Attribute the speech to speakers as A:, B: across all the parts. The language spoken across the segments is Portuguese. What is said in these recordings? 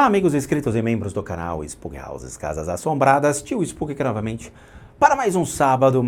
A: Olá, amigos inscritos e membros do canal Spook Houses Casas Assombradas, tio Spook aqui novamente para mais um sábado,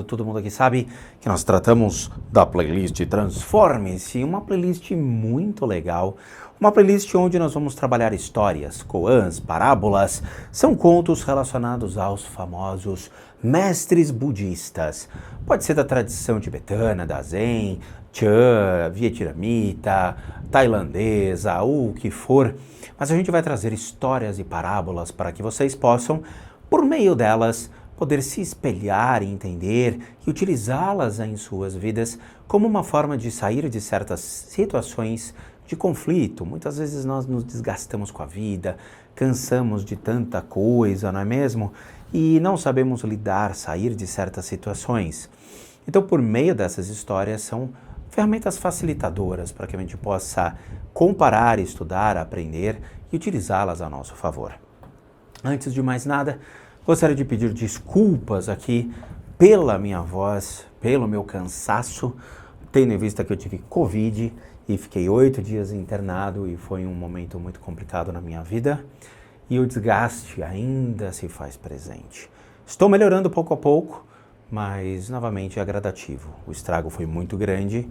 A: todo mundo aqui sabe que nós tratamos da playlist Transforme-se, uma playlist muito legal, uma playlist onde nós vamos trabalhar histórias, koans, parábolas, são contos relacionados aos famosos mestres budistas, pode ser da tradição tibetana, da Zen, Chan, vietnamita, tailandesa, o que for, mas a gente vai trazer histórias e parábolas para que vocês possam, por meio delas, poder se espelhar e entender e utilizá-las em suas vidas como uma forma de sair de certas situações de conflito. Muitas vezes nós nos desgastamos com a vida, cansamos de tanta coisa, não é mesmo? E não sabemos lidar, sair de certas situações. Então, por meio dessas histórias, são ferramentas facilitadoras para que a gente possa comparar, estudar, aprender e utilizá-las a nosso favor. Antes de mais nada, gostaria de pedir desculpas aqui pela minha voz, pelo meu cansaço, tendo em vista que eu tive Covid e fiquei 8 dias internado e foi um momento muito complicado na minha vida e o desgaste ainda se faz presente. Estou melhorando pouco a pouco, mas novamente é gradativo. O estrago foi muito grande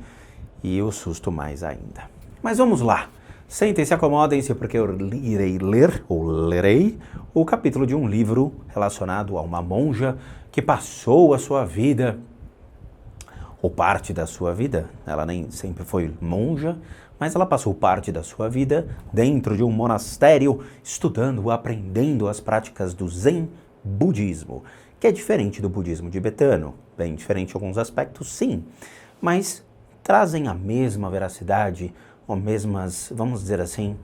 A: e o susto mais ainda. Mas vamos lá. Sentem-se, acomodem-se, porque eu lerei o capítulo de um livro relacionado a uma monja que passou a sua vida, ou parte da sua vida, ela nem sempre foi monja, mas ela passou parte da sua vida dentro de um monastério, estudando, aprendendo as práticas do Zen budismo, que é diferente do budismo tibetano, bem diferente em alguns aspectos, sim, mas trazem a mesma veracidade, ou mesmas, vamos dizer assim,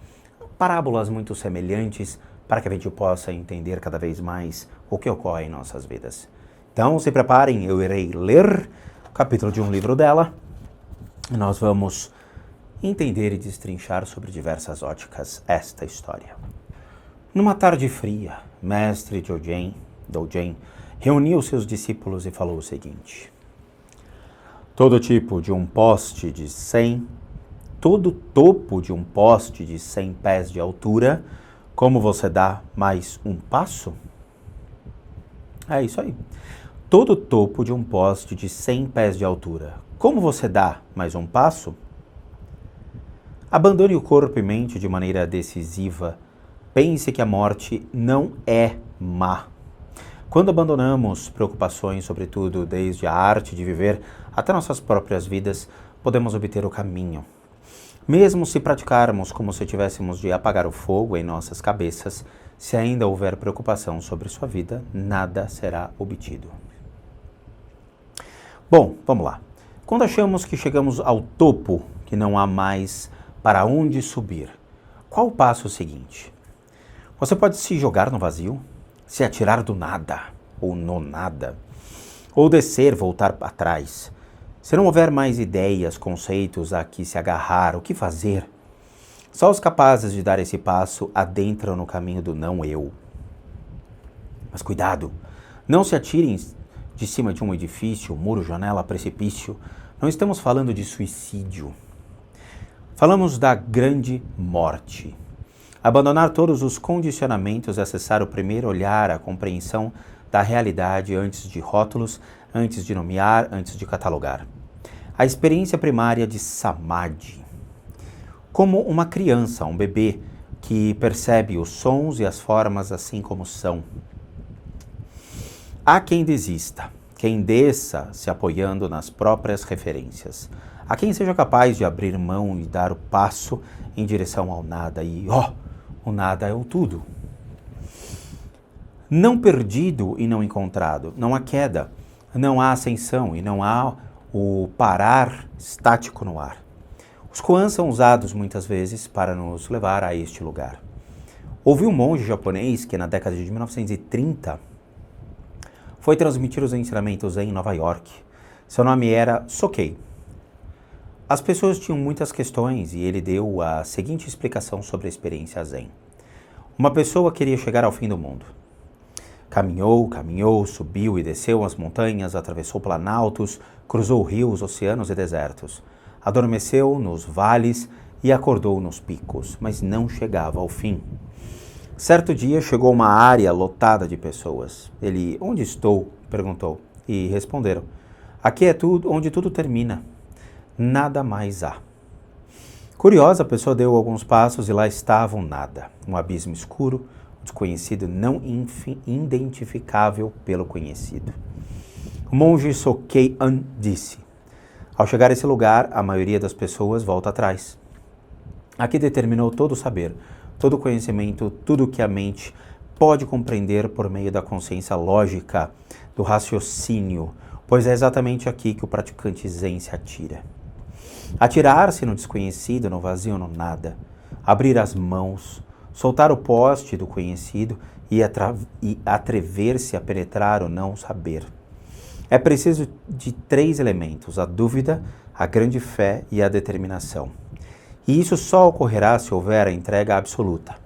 A: parábolas muito semelhantes para que a gente possa entender cada vez mais o que ocorre em nossas vidas. Então, se preparem, eu irei ler o capítulo de um livro dela e nós vamos entender e destrinchar sobre diversas óticas esta história. Numa tarde fria, mestre Dogen reuniu seus discípulos e falou o seguinte: todo topo de um poste de 100 pés de altura, como você dá mais um passo? É isso aí. Todo topo de um poste de 100 pés de altura, como você dá mais um passo? Abandone o corpo e mente de maneira decisiva. Pense que a morte não é má. Quando abandonamos preocupações, sobretudo desde a arte de viver até nossas próprias vidas, podemos obter o caminho. Mesmo se praticarmos como se tivéssemos de apagar o fogo em nossas cabeças, se ainda houver preocupação sobre sua vida, nada será obtido. Bom, vamos lá. Quando achamos que chegamos ao topo, que não há mais para onde subir, qual o passo seguinte? Você pode se jogar no vazio, se atirar do nada, ou no nada, ou descer, voltar atrás. Se não houver mais ideias, conceitos a que se agarrar, o que fazer? Só os capazes de dar esse passo adentram no caminho do não-eu. Mas cuidado, não se atirem de cima de um edifício, muro, janela, precipício. Não estamos falando de suicídio. Falamos da grande morte. Abandonar todos os condicionamentos é acessar o primeiro olhar, a compreensão da realidade antes de rótulos, antes de nomear, antes de catalogar. A experiência primária de Samadhi. Como uma criança, um bebê, que percebe os sons e as formas assim como são. Há quem desista, quem desça se apoiando nas próprias referências. Há quem seja capaz de abrir mão e dar o passo em direção ao nada e, o nada é o tudo. Não perdido e não encontrado, não há queda, não há ascensão e não há o parar estático no ar. Os koans são usados muitas vezes para nos levar a este lugar. Houve um monge japonês que na década de 1930 foi transmitir os ensinamentos em Nova York. Seu nome era Sokei. As pessoas tinham muitas questões e ele deu a seguinte explicação sobre a experiência Zen. Uma pessoa queria chegar ao fim do mundo. Caminhou, subiu e desceu as montanhas, atravessou planaltos, cruzou rios, oceanos e desertos. Adormeceu nos vales, e acordou nos picos, mas não chegava ao fim. Certo dia chegou uma área lotada de pessoas. Ele, onde estou? Perguntou. E responderam, aqui é tudo, onde tudo termina. Nada mais há. Curiosa, a pessoa deu alguns passos e lá estava um nada. Um abismo escuro, desconhecido, não identificável pelo conhecido. O monge Sokei-an disse, ao chegar a esse lugar, a maioria das pessoas volta atrás. Aqui determinou todo o saber, todo o conhecimento, tudo o que a mente pode compreender por meio da consciência lógica, do raciocínio, pois é exatamente aqui que o praticante zen se atira. Atirar-se no desconhecido, no vazio, no nada. Abrir as mãos, soltar o poste do conhecido e atrever-se a penetrar o não saber. É preciso de 3 elementos, a dúvida, a grande fé e a determinação. E isso só ocorrerá se houver a entrega absoluta.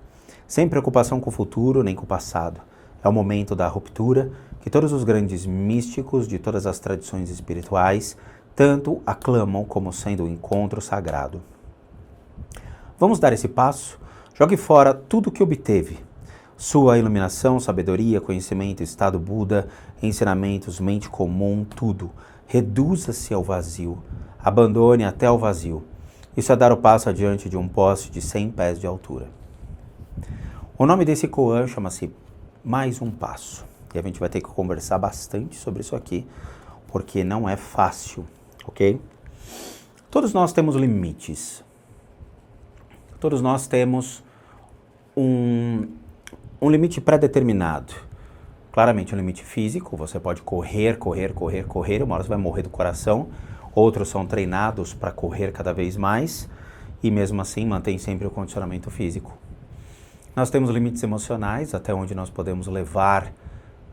A: Sem preocupação com o futuro nem com o passado. É o momento da ruptura que todos os grandes místicos de todas as tradições espirituais tanto aclamam como sendo o encontro sagrado. Vamos dar esse passo? Jogue fora tudo o que obteve. Sua iluminação, sabedoria, conhecimento, estado Buda, ensinamentos, mente comum, tudo. Reduza-se ao vazio. Abandone até o vazio. Isso é dar o passo adiante de um poste de 100 pés de altura. O nome desse koan chama-se Mais um Passo. E a gente vai ter que conversar bastante sobre isso aqui, porque não é fácil, ok? Todos nós temos limites. Todos nós temos um limite pré-determinado. Claramente um limite físico, você pode correr, uma hora você vai morrer do coração. Outros são treinados para correr cada vez mais e mesmo assim mantém sempre o condicionamento físico. Nós temos limites emocionais, até onde nós podemos levar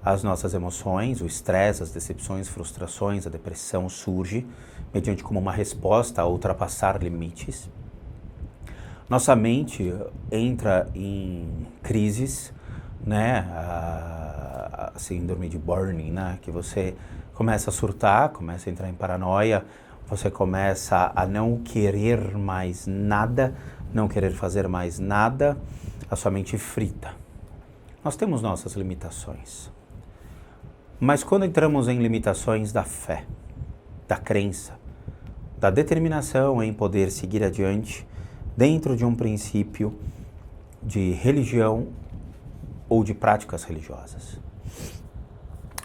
A: as nossas emoções, o estresse, as decepções, frustrações, a depressão surge mediante como uma resposta a ultrapassar limites. Nossa mente entra em crises, né, a síndrome de Burning, né, que você começa a surtar, começa a entrar em paranoia, você começa a não querer mais nada, não querer fazer mais nada, a sua mente frita. Nós temos nossas limitações. Mas quando entramos em limitações da fé, da crença, da determinação em poder seguir adiante dentro de um princípio de religião ou de práticas religiosas.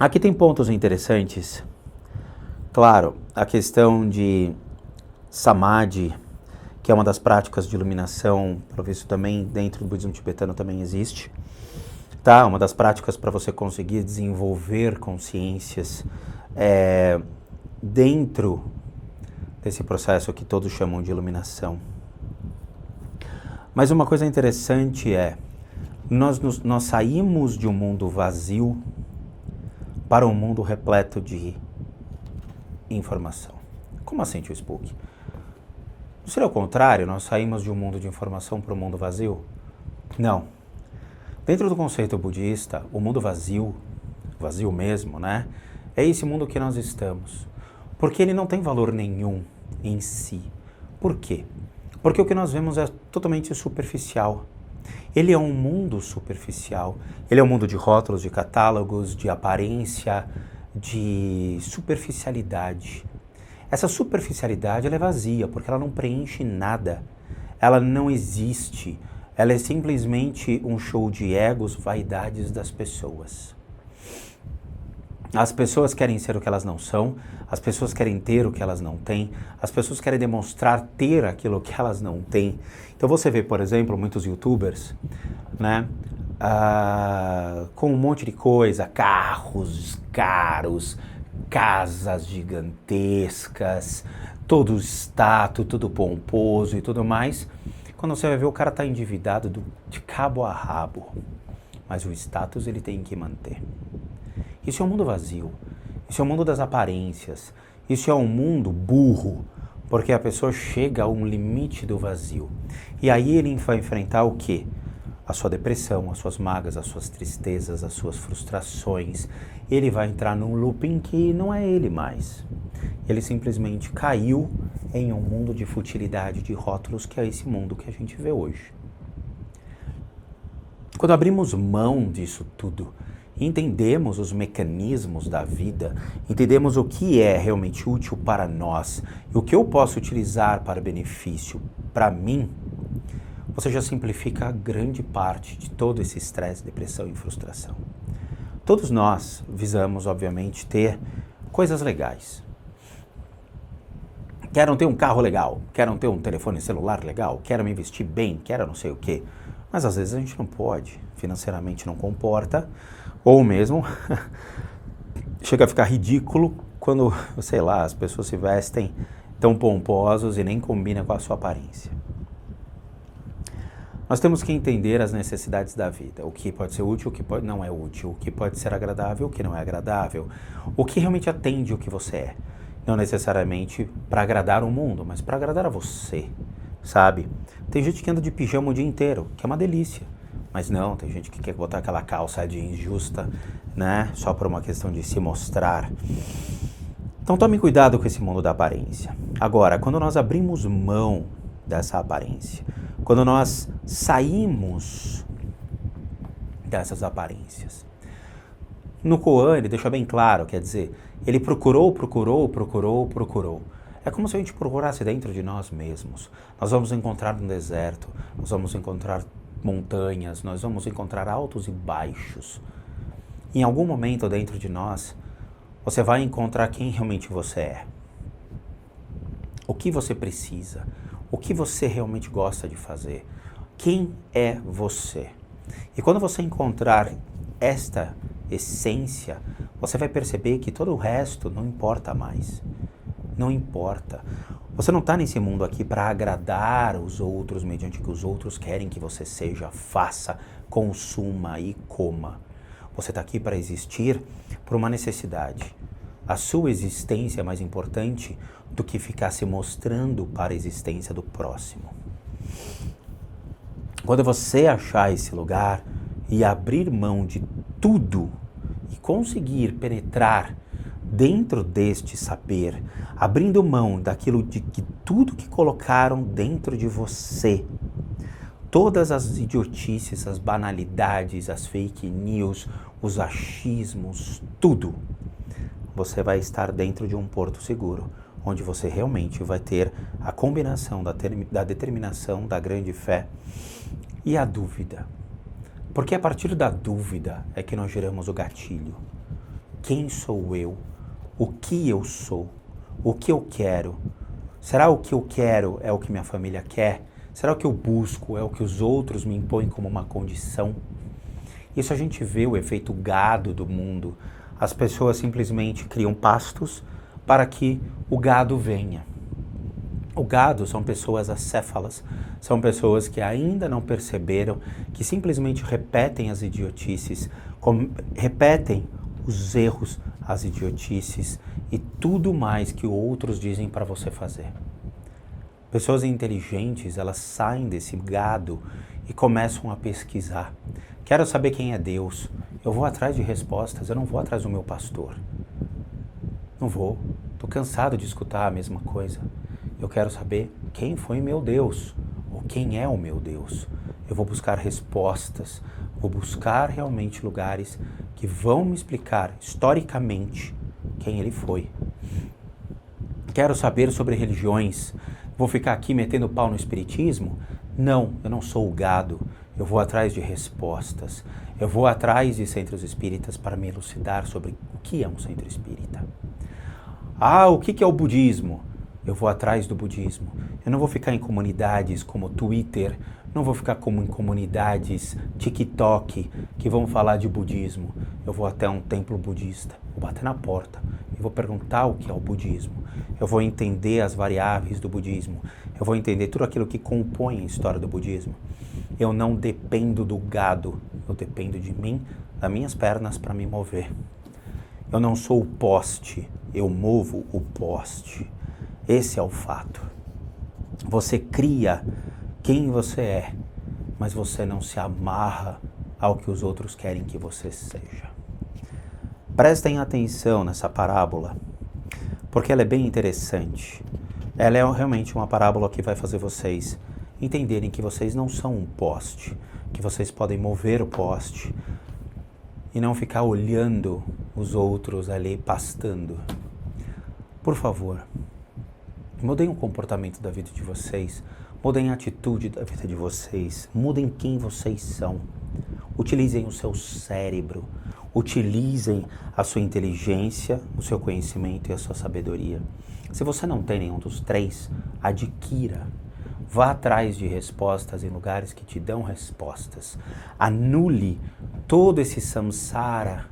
A: Aqui tem pontos interessantes. Claro, a questão de Samadhi, que é uma das práticas de iluminação, pelo visto também dentro do budismo tibetano também existe. Tá? Uma das práticas para você conseguir desenvolver consciências dentro desse processo que todos chamam de iluminação. Mas uma coisa interessante é, nós saímos de um mundo vazio para um mundo repleto de informação. Como assim, tio Spook? Não seria o contrário? Nós saímos de um mundo de informação para um mundo vazio? Não. Dentro do conceito budista, o mundo vazio, vazio mesmo, né? É esse mundo que nós estamos. Porque ele não tem valor nenhum em si. Por quê? Porque o que nós vemos é totalmente superficial. Ele é um mundo superficial. Ele é um mundo de rótulos, de catálogos, de aparência, de superficialidade. Essa superficialidade ela é vazia, porque ela não preenche nada. Ela não existe. Ela é simplesmente um show de egos, vaidades das pessoas. As pessoas querem ser o que elas não são, as pessoas querem ter o que elas não têm, as pessoas querem demonstrar ter aquilo que elas não têm. Então você vê, por exemplo, muitos youtubers, né, com um monte de coisa, carros caros, casas gigantescas, todo status, tudo pomposo e tudo mais. Quando você vai ver, o cara está endividado de cabo a rabo, mas o status ele tem que manter. Isso é um mundo vazio, isso é um mundo das aparências, isso é um mundo burro, porque a pessoa chega a um limite do vazio. E aí ele vai enfrentar o quê? A sua depressão, as suas mágoas, as suas tristezas, as suas frustrações. Ele vai entrar num looping que não é ele mais. Ele simplesmente caiu em um mundo de futilidade, de rótulos, que é esse mundo que a gente vê hoje. Quando abrimos mão disso tudo, entendemos os mecanismos da vida, entendemos o que é realmente útil para nós e o que eu posso utilizar para benefício para mim, você já simplifica grande parte de todo esse estresse, depressão e frustração. Todos nós visamos, obviamente, ter coisas legais. Quero ter um carro legal, quero ter um telefone celular legal, quero me vestir bem, quero não sei o quê. Mas às vezes a gente não pode, financeiramente não comporta, ou mesmo chega a ficar ridículo quando, sei lá, as pessoas se vestem tão pomposos e nem combinam com a sua aparência. Nós temos que entender as necessidades da vida, o que pode ser útil, o que não é útil, o que pode ser agradável, o que não é agradável, o que realmente atende o que você é. Não necessariamente para agradar o mundo, mas para agradar a você, sabe? Tem gente que anda de pijama o dia inteiro, que é uma delícia. Mas não, tem gente que quer botar aquela calça jeans justa, né? Só por uma questão de se mostrar. Então tome cuidado com esse mundo da aparência. Agora, quando nós abrimos mão dessa aparência, quando nós saímos dessas aparências, no Koan ele deixa bem claro, quer dizer, ele procurou. É como se a gente procurasse dentro de nós mesmos. Nós vamos encontrar um deserto, nós vamos encontrar montanhas, nós vamos encontrar altos e baixos. Em algum momento dentro de nós, você vai encontrar quem realmente você é. O que você precisa, o que você realmente gosta de fazer. Quem é você? E quando você encontrar esta essência, você vai perceber que todo o resto não importa mais. Não importa. Você não está nesse mundo aqui para agradar os outros mediante o que os outros querem que você seja, faça, consuma e coma. Você está aqui para existir por uma necessidade. A sua existência é mais importante do que ficar se mostrando para a existência do próximo. Quando você achar esse lugar e abrir mão de tudo e conseguir penetrar dentro deste saber, abrindo mão daquilo de que tudo que colocaram dentro de você, todas as idiotices, as banalidades, as fake news, os achismos, tudo, você vai estar dentro de um porto seguro, onde você realmente vai ter a combinação da determinação, da grande fé e a dúvida. Porque a partir da dúvida é que nós geramos o gatilho. Quem sou eu? O que eu sou? O que eu quero? Será o que eu quero é o que minha família quer? Será o que eu busco é o que os outros me impõem como uma condição? Isso a gente vê o efeito gado do mundo. As pessoas simplesmente criam pastos para que o gado venha. O gado são pessoas acéfalas, são pessoas que ainda não perceberam, que simplesmente repetem as idiotices, repetem os erros, as idiotices e tudo mais que outros dizem para você fazer. Pessoas inteligentes, elas saem desse gado e começam a pesquisar. Quero saber quem é Deus. Eu vou atrás de respostas, eu não vou atrás do meu pastor. Não vou. Estou cansado de escutar a mesma coisa. Eu quero saber quem foi meu Deus, ou quem é o meu Deus. Eu vou buscar respostas, vou buscar realmente lugares que vão me explicar historicamente quem ele foi. Quero saber sobre religiões. Vou ficar aqui metendo pau no espiritismo? Não, eu não sou o gado. Eu vou atrás de respostas. Eu vou atrás de centros espíritas para me elucidar sobre o que é um centro espírita. Ah, o que é o budismo? Eu vou atrás do budismo. Eu não vou ficar em comunidades como Twitter, não vou ficar como em comunidades TikTok que vão falar de budismo. Eu vou até um templo budista, vou bater na porta e vou perguntar o que é o budismo. Eu vou entender as variáveis do budismo. Eu vou entender tudo aquilo que compõe a história do budismo. Eu não dependo do gado, eu dependo de mim, das minhas pernas para me mover. Eu não sou o poste, eu movo o poste. Esse é o fato. Você cria quem você é, mas você não se amarra ao que os outros querem que você seja. Prestem atenção nessa parábola, porque ela é bem interessante. Ela é realmente uma parábola que vai fazer vocês entenderem que vocês não são um poste, que vocês podem mover o poste e não ficar olhando os outros ali pastando. Por favor, mudem o comportamento da vida de vocês, mudem a atitude da vida de vocês, mudem quem vocês são. Utilizem o seu cérebro, utilizem a sua inteligência, o seu conhecimento e a sua sabedoria. Se você não tem nenhum dos três, adquira. Vá atrás de respostas em lugares que te dão respostas. Anule todo esse samsara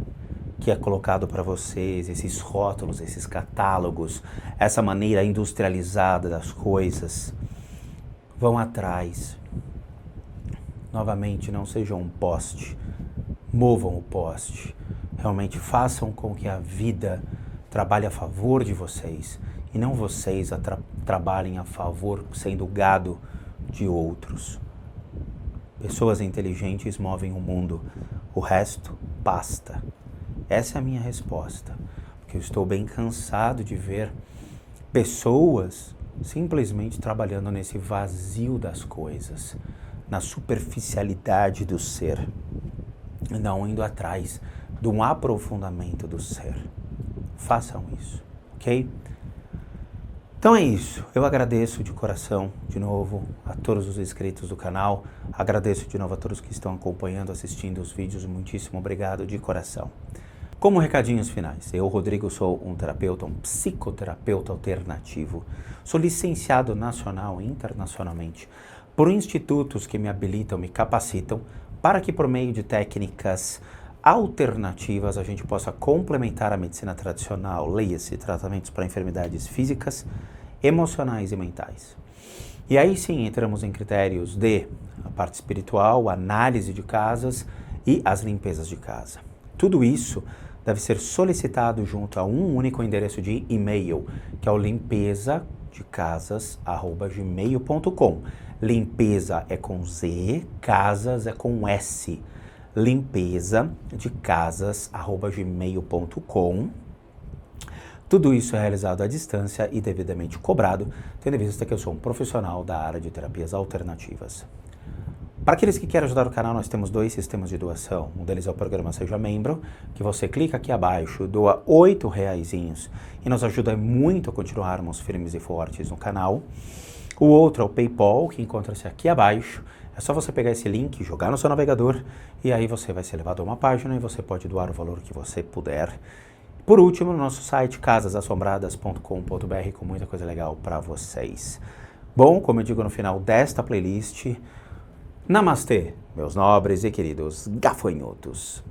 A: que é colocado para vocês, esses rótulos, esses catálogos, essa maneira industrializada das coisas. Vão atrás. Novamente, não sejam um poste. Movam o poste. Realmente façam com que a vida trabalhe a favor de vocês e não vocês trabalhem a favor, sendo gado de outros. Pessoas inteligentes movem o mundo, o resto basta. Essa é a minha resposta, porque eu estou bem cansado de ver pessoas simplesmente trabalhando nesse vazio das coisas, na superficialidade do ser, e não indo atrás de um aprofundamento do ser. Façam isso, ok? Então é isso, eu agradeço de coração, de novo, a todos os inscritos do canal, agradeço de novo a todos que estão acompanhando, assistindo os vídeos, muitíssimo obrigado de coração. Como recadinhos finais, eu, Rodrigo, sou um terapeuta, um psicoterapeuta alternativo, sou licenciado nacional e internacionalmente por institutos que me habilitam, me capacitam, para que por meio de técnicas alternativas a gente possa complementar a medicina tradicional, leia-se tratamentos para enfermidades físicas, emocionais e mentais. E aí sim entramos em critérios de a parte espiritual, análise de casas e as limpezas de casa. Tudo isso deve ser solicitado junto a um único endereço de e-mail, que é o limpezadecasas@gmail.com. Limpeza é com Z, casas é com S. limpezadecasas@gmail.com. Tudo isso é realizado à distância e devidamente cobrado, tendo em vista que eu sou um profissional da área de terapias alternativas. Para aqueles que querem ajudar o canal, nós temos 2 sistemas de doação. Um deles é o programa Seja Membro, que você clica aqui abaixo, doa R$8 e nos ajuda muito a continuarmos firmes e fortes no canal. O outro é o PayPal, que encontra-se aqui abaixo. É só você pegar esse link, jogar no seu navegador e aí você vai ser levado a uma página e você pode doar o valor que você puder. Por último, no nosso site casasassombradas.com.br com muita coisa legal para vocês. Bom, como eu digo no final desta playlist, namastê, meus nobres e queridos gafanhotos.